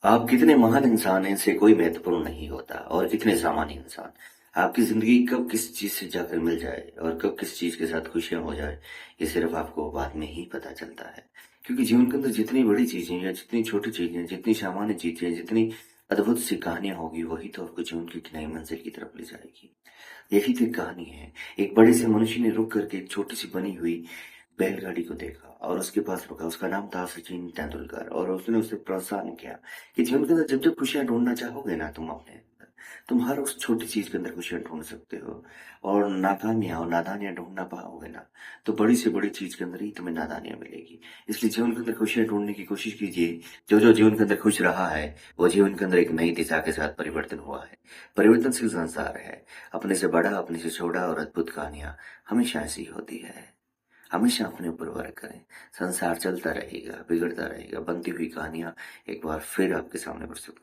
आप कितने महान इंसान हैं इससे कोई महत्वपूर्ण नहीं होता और कितने सामान्य इंसान। आपकी जिंदगी कब किस चीज से जाकर मिल जाए और कब किस चीज के साथ खुशियां हो जाए, ये सिर्फ आपको बाद में ही पता चलता है। क्योंकि जीवन के अंदर जितनी बड़ी चीजें या जितनी छोटी चीजें, जितनी सामान्य चीजें, जितनी अद्भुत सी कहानियां होगी, वही तो आपको जीवन की एक नई मंजिल की तरफ ले जाएगी। यही तो एक कहानी है। एक बड़े से मनुष्य ने रुक करके एक छोटी सी बनी हुई बैलगाड़ी को देखा और उसके पास रुका। उसका नाम था सचिन तेंदुलकर और उसने उसे प्रोत्साहन किया कि जीवन के अंदर जब जब खुशियां ढूंढना चाहोगे ना तुम अपने अंदर, तुम हर उस छोटी चीज के अंदर खुशियां ढूंढ सकते हो। और नाकामियां और नादानियां ढूंढना पाओगे ना, तो बड़ी से बड़ी चीज के अंदर ही तुम्हें नादानियां मिलेगी। इसलिए जीवन के अंदर खुशियां ढूंढने की कोशिश कीजिए। जो जो जीवन के अंदर खुश रहा है, वो जीवन के अंदर एक नई दिशा के साथ परिवर्तन हुआ है। परिवर्तनशील संसार है। अपने से बड़ा, अपने से छोटा और अद्भुत कहानियां हमेशा ऐसी होती है। हमेशा अपने ऊपर वर्क करें। संसार चलता रहेगा, बिगड़ता रहेगा, बनती हुई कहानियां एक बार फिर आपके सामने प्रस्तुत